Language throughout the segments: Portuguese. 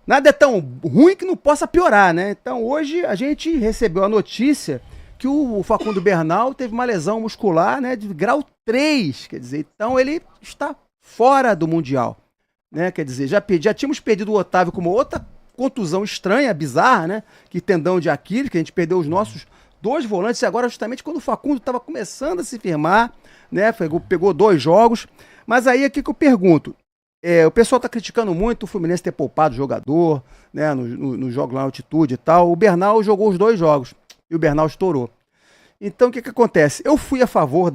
Nada é tão ruim que não possa piorar, né? Então hoje a gente recebeu a notícia que o Facundo Bernal teve uma lesão muscular, né, de grau 3, quer dizer, então ele está fora do Mundial, né? Quer dizer, já tínhamos perdido o Otávio com uma outra contusão estranha, bizarra, né? Que tendão de Aquiles, que a gente perdeu os nossos dois volantes, e agora justamente quando o Facundo estava começando a se firmar, né? Pegou 2 jogos, mas aí aqui que eu pergunto, o pessoal está criticando muito o Fluminense ter poupado o jogador, né, no jogo lá na altitude e tal. O Bernal jogou os 2 jogos e o Bernal estourou. Então o que acontece? Eu fui a favor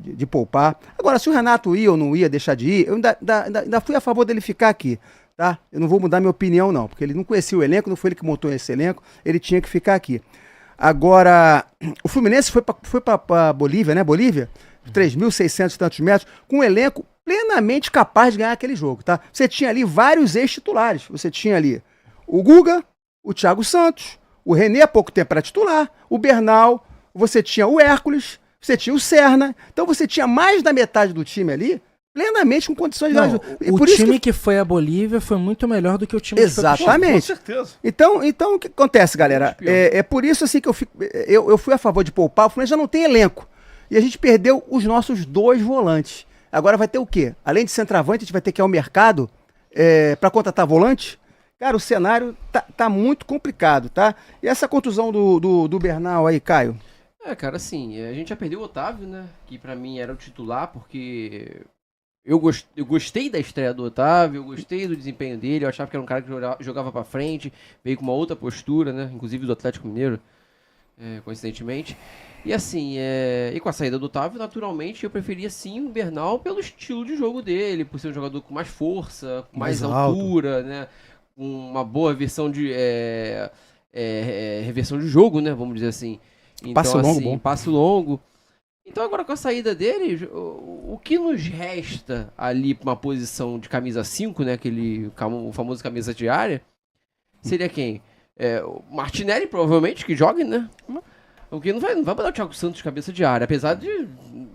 de poupar. Agora, se o Renato ia ou não ia deixar de ir, eu ainda fui a favor dele ficar aqui. Tá? Eu não vou mudar minha opinião, não, porque ele não conhecia o elenco, não foi ele que montou esse elenco, ele tinha que ficar aqui. Agora, o Fluminense foi para Bolívia, né? Bolívia, 3.600 e tantos metros, com um elenco plenamente capaz de ganhar aquele jogo, tá? Você tinha ali vários ex-titulares. Você tinha ali o Guga, o Thiago Santos, o René há pouco tempo era titular, o Bernal, você tinha o Hércules, você tinha o Serna. Então você tinha mais da metade do time ali plenamente com condições de ganhar. O time que foi a Bolívia foi muito melhor do que o time que foi a Exatamente. Com certeza. Então o que acontece, galera? É por isso assim que eu fui a favor de poupar. O Fluminense já não tem elenco. E a gente perdeu os nossos 2 volantes. Agora vai ter o quê? Além de centroavante, a gente vai ter que ir ao mercado para contratar volante? Cara, o cenário tá muito complicado, tá? E essa contusão do Bernal aí, Caio? Cara, assim, a gente já perdeu o Otávio, né? Que pra mim era o titular, porque eu gostei da estreia do Otávio, eu gostei do desempenho dele, eu achava que era um cara que jogava pra frente, veio com uma outra postura, né? Inclusive do Atlético Mineiro, coincidentemente. E assim, e com a saída do Otávio, naturalmente, eu preferia sim o Bernal pelo estilo de jogo dele, por ser um jogador com mais força, com mais altura, né? Com uma boa versão de reversão de jogo, né? Vamos dizer assim. Então, Passe longo, assim, bom. Passe longo. Então agora com a saída dele, o que nos resta ali para uma posição de camisa 5, né? O famoso camisa de área, seria quem? O Martinelli, provavelmente, que jogue, né? O que não vai botar o Thiago Santos de cabeça de área, apesar de...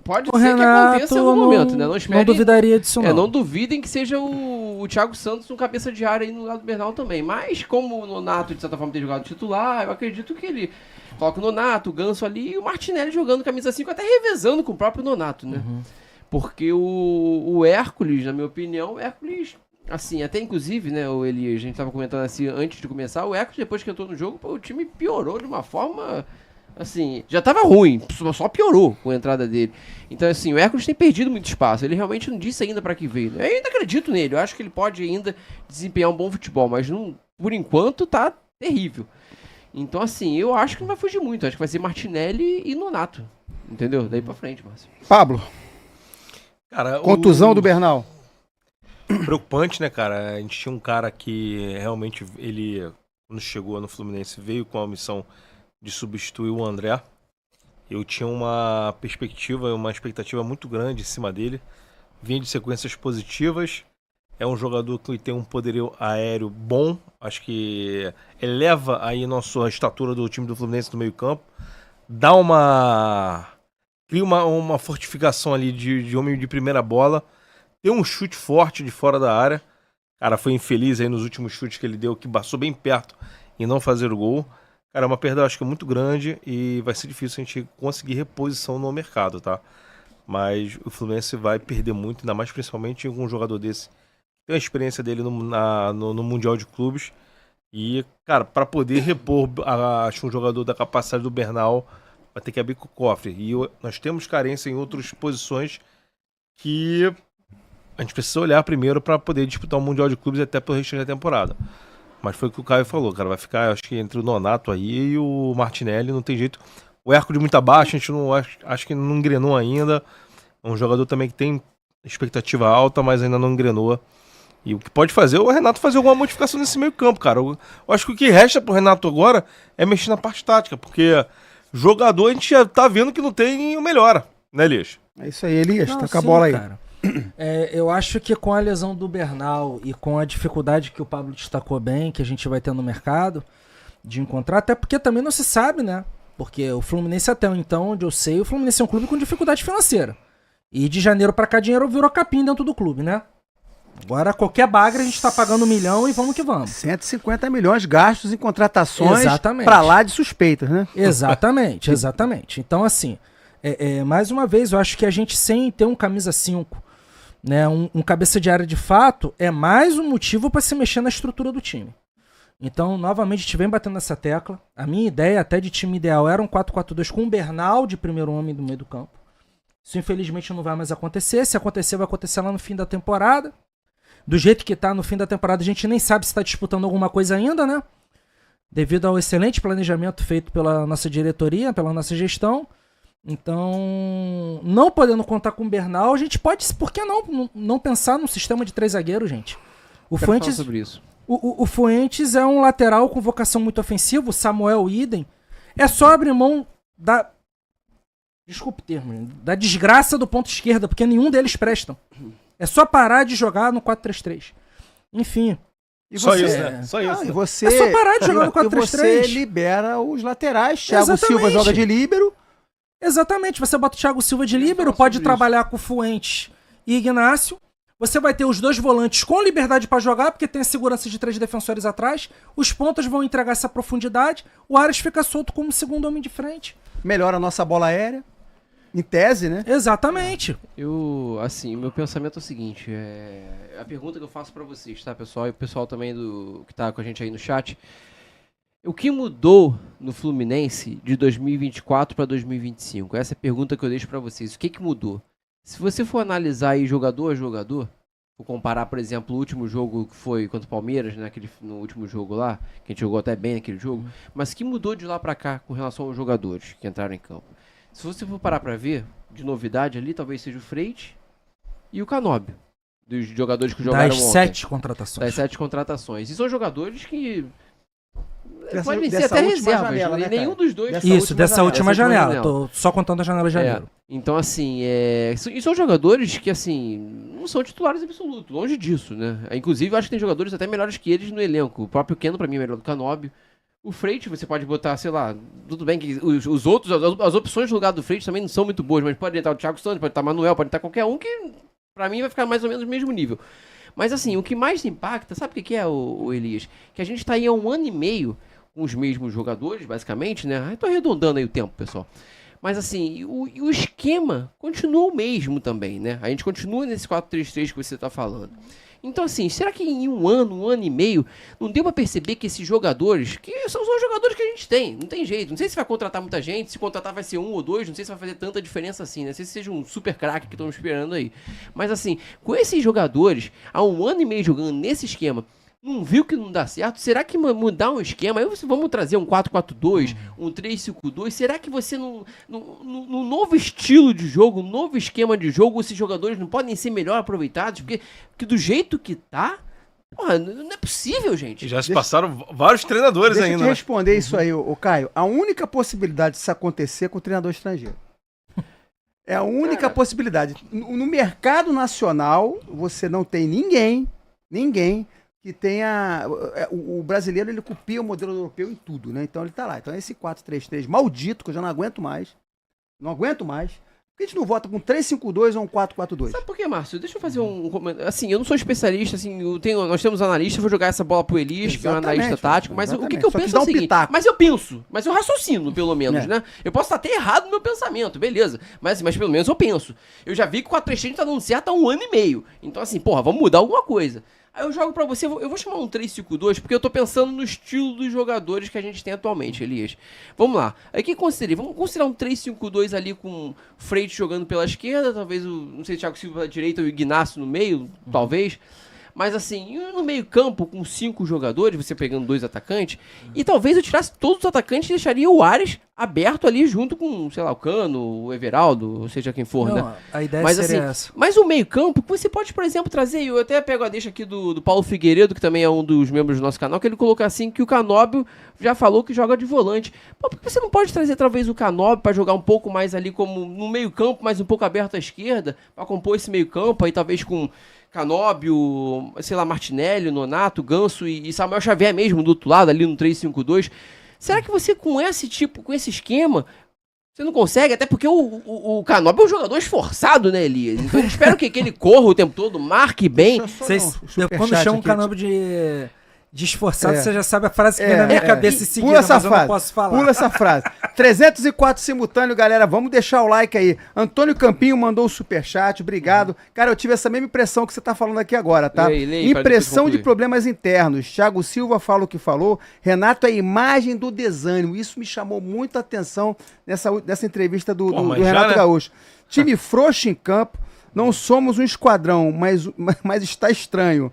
Pode ser Renato, que aconteça em algum momento, né? Não duvidaria disso, não. Não duvidem que seja o Thiago Santos um cabeça de área aí no lado do Bernal também. Mas como o Nonato, de certa forma, tem jogado titular, eu acredito que ele coloca o Nonato, o Ganso ali e o Martinelli jogando camisa 5, até revezando com o próprio Nonato, né? Uhum. Porque o Hércules, na minha opinião, o Hércules... Assim, até inclusive, né, a gente tava comentando assim antes de começar, o Hércules, depois que entrou no jogo, o time piorou de uma forma... Assim, já tava ruim, só piorou com a entrada dele. Então, assim, o Hércules tem perdido muito espaço. Ele realmente não disse ainda pra que veio. Eu ainda acredito nele. Eu acho que ele pode ainda desempenhar um bom futebol, mas por enquanto tá terrível. Então, assim, eu acho que não vai fugir muito. Eu acho que vai ser Martinelli e Nonato. Entendeu? Daí pra frente, Márcio. Pablo, Cara, contusão do Bernal. Preocupante, né, cara? A gente tinha um cara que realmente, ele, quando chegou no Fluminense, veio com a missão de substituir o André. Eu tinha uma perspectiva, uma expectativa muito grande em cima dele. Vinha de sequências positivas. É um jogador que tem um poderio aéreo bom. Acho que eleva aí a estatura do time do Fluminense no meio campo. Cria uma fortificação ali de homem de primeira bola. Tem um chute forte de fora da área. Cara, foi infeliz aí nos últimos chutes que ele deu, que passou bem perto em não fazer o gol. Cara, é uma perda, acho que muito grande e vai ser difícil a gente conseguir reposição no mercado, tá? Mas o Fluminense vai perder muito, ainda mais principalmente com um jogador desse. Tem a experiência dele no Mundial de Clubes. E, cara, para poder repor acho um jogador da capacidade do Bernal, vai ter que abrir com o cofre. E nós temos carência em outras posições que a gente precisa olhar primeiro para poder disputar o Mundial de Clubes até pelo resto da temporada. Mas foi o que o Caio falou, cara. Vai ficar, acho que entre o Nonato aí e o Martinelli, não tem jeito. O Hércules muito abaixo, a gente não acho que não engrenou ainda. É um jogador também que tem expectativa alta, mas ainda não engrenou. E o que pode fazer é o Renato fazer alguma modificação nesse meio campo, cara. Eu acho que o que resta pro Renato agora é mexer na parte tática, porque jogador a gente já tá vendo que não tem o melhor, né, Elias? É isso aí, Elias, Não, tá com a sim, bola aí. cara. Eu acho que com a lesão do Bernal e com a dificuldade que o Pablo destacou bem, que a gente vai ter no mercado de encontrar, até porque também não se sabe, né? Porque o Fluminense até então, onde eu sei, o Fluminense é um clube com dificuldade financeira. E de janeiro pra cá dinheiro virou capim dentro do clube, né? Agora, qualquer bagre, a gente tá pagando 1 milhão e vamos que vamos. 150 milhões gastos em contratações Exatamente. pra lá de suspeitas, né? Exatamente, exatamente. Então, assim, mais uma vez, eu acho que a gente, sem ter um camisa 5, né, um cabeça de área de fato, é mais um motivo para se mexer na estrutura do time. Então, novamente, a gente vem batendo nessa tecla. A minha ideia, até de time ideal, era um 4-4-2 com o Bernal de primeiro homem do meio do campo. Isso, infelizmente, não vai mais acontecer. Se acontecer, vai acontecer lá no fim da temporada. Do jeito que tá no fim da temporada, a gente nem sabe se tá disputando alguma coisa ainda, né? Devido ao excelente planejamento feito pela nossa diretoria, pela nossa gestão. Então, não podendo contar com o Bernal, a gente pode, por que não pensar num sistema de 3 zagueiros, gente? O Quero falar Fuentes, sobre isso. o Fuentes é um lateral com vocação muito ofensiva, o Samuel idem. É só abrir mão da... Desculpe o termo, da desgraça do ponto esquerda, porque nenhum deles prestam. É só parar de jogar no 4-3-3. Enfim. E Só você- isso, né? Só isso. E né? você, É só parar de jogar no e você 4-3-3. libera os laterais. Thiago Exatamente. Silva joga de líbero. Exatamente, você bota o Thiago Silva de Eu ia líbero, falar pode sobre trabalhar com o Fuentes e Ignacio. Você vai ter os 2 volantes com liberdade para jogar, porque tem a segurança de 3 defensores atrás. Os pontas vão entregar essa profundidade. O Aras fica solto como segundo homem de frente. Melhora a nossa bola aérea. Em tese, né? Exatamente. Meu pensamento é o seguinte, a pergunta que eu faço pra vocês, tá, pessoal? E o pessoal também que tá com a gente aí no chat. O que mudou no Fluminense de 2024 pra 2025? Essa é a pergunta que eu deixo pra vocês. O que mudou? Se você for analisar aí jogador a jogador, vou comparar, por exemplo, o último jogo que foi contra o Palmeiras, né, no último jogo lá, que a gente jogou até bem naquele jogo, mas o que mudou de lá pra cá com relação aos jogadores que entraram em campo? Se você for parar pra ver, de novidade ali, talvez seja o Freite e o Canóbio, dos jogadores que jogaram Das ontem. 7 contratações. Das 7 contratações. E são jogadores que Dessa- podem ser dessa até última reservas, janela, né? né, Nenhum cara? dos dois. Dessa última Essa janela. Tô só contando a janela de janeiro. Então, assim, e são jogadores que, assim, não são titulares absolutos, longe disso, né? Inclusive, eu acho que tem jogadores até melhores que eles no elenco. O próprio Keno, pra mim, é melhor do que o Canóbio. O Freite, você pode botar, sei lá, tudo bem que os outros, as opções de lugar do Freite também não são muito boas, mas pode entrar o Thiago Santos, pode estar o Manuel, pode estar qualquer um que, pra mim, vai ficar mais ou menos no mesmo nível. Mas, assim, o que mais impacta, sabe o que é, o Elias? Que a gente tá aí há 1 ano e meio com os mesmos jogadores, basicamente, né? Eu tô arredondando aí o tempo, pessoal. Mas, assim, o esquema continua o mesmo também, né? A gente continua nesse 4-3-3 que você tá falando. Então, assim, será que em 1 ano e meio, não deu pra perceber que esses jogadores, que são os jogadores que a gente tem, não tem jeito. Não sei se vai contratar muita gente, se contratar vai ser 1 ou 2, não sei se vai fazer tanta diferença assim, né? Não sei se seja um super craque que estamos esperando aí. Mas, assim, com esses jogadores, há 1 ano e meio jogando nesse esquema, não viu que não dá certo? Será que mudar um esquema? Aí vamos trazer um 4-4-2, um 3-5-2. Será que você, num novo estilo de jogo, um novo esquema de jogo, esses jogadores não podem ser melhor aproveitados? Porque do jeito que tá, porra, não é possível, gente. E já se passaram vários treinadores Deixa eu ainda. te Né? responder isso aí, ô Caio. A única possibilidade disso acontecer é com o treinador estrangeiro. É a única possibilidade. No mercado nacional, você não tem ninguém que tenha... O brasileiro, ele copia o modelo europeu em tudo, né? Então ele tá lá. Então esse 4-3-3 maldito, que eu já não aguento mais. Não aguento mais. Por que a gente não vota com 3-5-2 ou um 4-4-2? Sabe por quê, Márcio? Deixa eu fazer um comentário. Assim, eu não sou especialista, assim, nós temos analista, vou jogar essa bola pro Elias, que é um analista tático, mas o que eu Só quis penso dar é o um seguinte, pitaco. mas eu raciocino, pelo menos, né? Eu posso estar até errado no meu pensamento, beleza, mas pelo menos eu penso. Eu já vi que o 4-3-3 tá dando certo há 1 ano e meio, então assim, porra, vamos mudar alguma coisa. Aí eu jogo pra você, eu vou chamar um 3-5-2, porque eu tô pensando no estilo dos jogadores que a gente tem atualmente, Elias. Vamos lá. Aí quem considerei? Vamos considerar um 3-5-2 ali com Freite jogando pela esquerda, talvez não sei, o Thiago Silva pela direita ou o Ignacio no meio, talvez. Mas assim, no meio campo, com 5 jogadores, você pegando 2 atacantes, e talvez eu tirasse todos os atacantes e deixaria o Ares aberto ali junto com, sei lá, o Cano, o Everaldo, ou seja quem for, né? A ideia Mas seria assim, essa. mas o meio campo, você pode, por exemplo, trazer, eu até pego a deixa aqui do Paulo Figueiredo, que também é um dos membros do nosso canal, que ele coloca assim, que o Canóbio já falou que joga de volante. Pô, por que você não pode trazer talvez o Canóbio para jogar um pouco mais ali como no meio campo, mas um pouco aberto à esquerda, para compor esse meio campo, aí talvez com Canóbio, sei lá, Martinelli, Nonato, Ganso e Samuel Xavier mesmo do outro lado, ali no 3-5-2. Será que você com esse esquema, Você não consegue, até porque o Canóbio é um jogador esforçado, né, Elias? Então eu espero que ele corra o tempo todo, marque bem. Quando chama um Canóbio de esforçado, você já sabe a frase que vem na minha cabeça em seguida, pula essa mas frase, eu não posso falar. Pula essa frase. 304 simultâneo, galera. Vamos deixar o like aí. Antônio Campinho mandou o superchat, obrigado. Cara, eu tive essa mesma impressão que você tá falando aqui agora, tá? Impressão de problemas internos. Thiago Silva fala o que falou. Renato é a imagem do desânimo. Isso me chamou muita atenção nessa entrevista do Renato Gaúcho. Time frouxo em campo. Não somos um esquadrão, mas está estranho.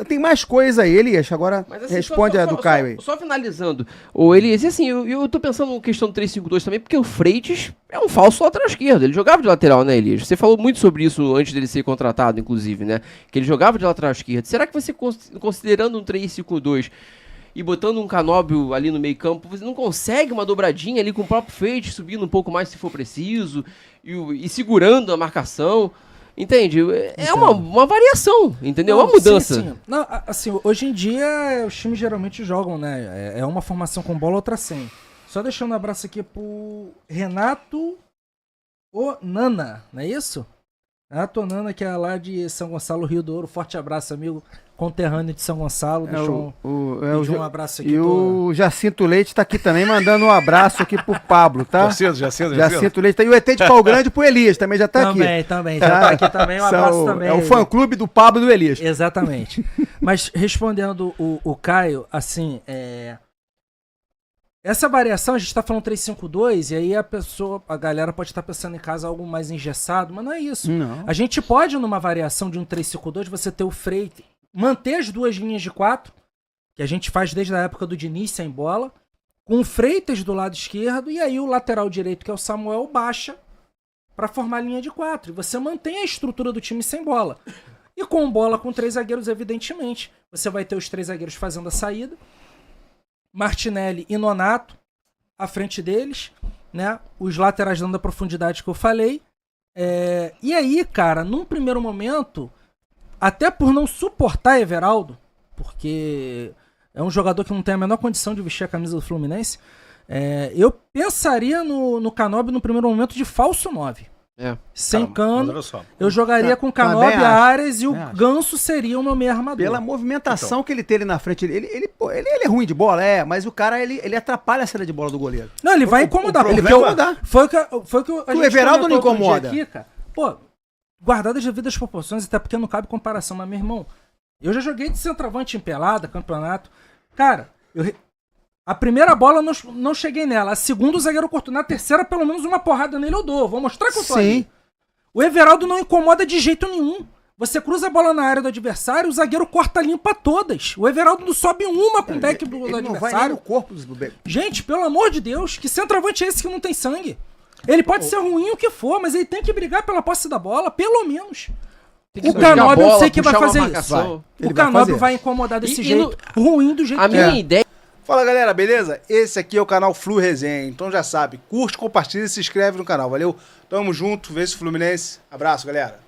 Tem mais coisa aí, Elias. Agora assim, responde a do Caio aí. Só finalizando. O Elias, assim, eu tô pensando na questão do 3-5-2 também, porque o Freitas é um falso lateral esquerdo. Ele jogava de lateral, né, Elias? Você falou muito sobre isso antes dele ser contratado, inclusive, né? Que ele jogava de lateral esquerdo. Será que você, considerando um 3-5-2 e botando um Canóbio ali no meio campo, você não consegue uma dobradinha ali com o próprio Freitas, subindo um pouco mais se for preciso, e segurando a marcação? Entende? É uma variação, entendeu? É uma mudança. Sim. Não, assim, hoje em dia os times geralmente jogam, né? É uma formação com bola, outra sem. Só deixando um abraço aqui pro Renato Onana, não é isso? Renato Onana, que é lá de São Gonçalo, Rio do Ouro. Forte abraço, amigo conterrâneo de São Gonçalo. Deixou um abraço aqui. E o Jacinto Leite tá aqui também, mandando um abraço aqui pro Pablo, tá? Jacinto Leite tá. E o ET de Pau Grande pro Elias, também já tá aqui. Também. Já tá aqui também, um abraço também. É o fã-clube do Pablo e do Elias. Exatamente. Mas respondendo o Caio, assim, essa variação, a gente tá falando 3-5-2, e aí a galera pode estar pensando em casa algo mais engessado, mas não é isso. Não. A gente pode, numa variação de um 3-5-2, você ter o Freitas, manter as duas linhas de 4, que a gente faz desde a época do Diniz sem bola, com o Freitas do lado esquerdo, e aí o lateral direito, que é o Samuel, baixa para formar a linha de 4. E você mantém a estrutura do time sem bola. E com bola, com 3 zagueiros, evidentemente, você vai ter os 3 zagueiros fazendo a saída, Martinelli e Nonato à frente deles, né? Os laterais dando a profundidade que eu falei. E aí, cara, num primeiro momento, até por não suportar Everaldo, porque é um jogador que não tem a menor condição de vestir a camisa do Fluminense, eu pensaria no Canóbio no primeiro momento de falso 9. Sem Cano, eu jogaria com Canóbio, Ares e o Ganso seria o meu meio armador. Pela movimentação que ele tem ali na frente, ele é ruim de bola, mas o cara, ele atrapalha a saída de bola do goleiro. Não, ele vai incomodar. Ele vai incomodar. Foi o que o Everaldo não incomoda. Aqui, cara. Pô, guardadas as devidas proporções, até porque não cabe comparação, mas, meu irmão, eu já joguei de centroavante em pelada, campeonato. Cara, a primeira bola eu não cheguei nela. A segunda o zagueiro cortou. Na terceira, pelo menos uma porrada nele eu dou. Vou mostrar que eu tô ali. O Everaldo não incomoda de jeito nenhum. Você cruza a bola na área do adversário, o zagueiro corta limpa todas. O Everaldo não sobe uma com o back do adversário. Não vai nem no corpo do back. Gente, pelo amor de Deus, que centroavante é esse que não tem sangue? Ele pode ser ruim o que for, mas ele tem que brigar pela posse da bola, pelo menos. O Canóbio eu sei que vai fazer isso. O Canóbio vai incomodar desse jeito, ruim do jeito que é. A minha ideia... Fala galera, beleza? Esse aqui é o canal Flu Resenha, então já sabe, curte, compartilha e se inscreve no canal, valeu? Tamo junto, vê se Fluminense. Abraço galera.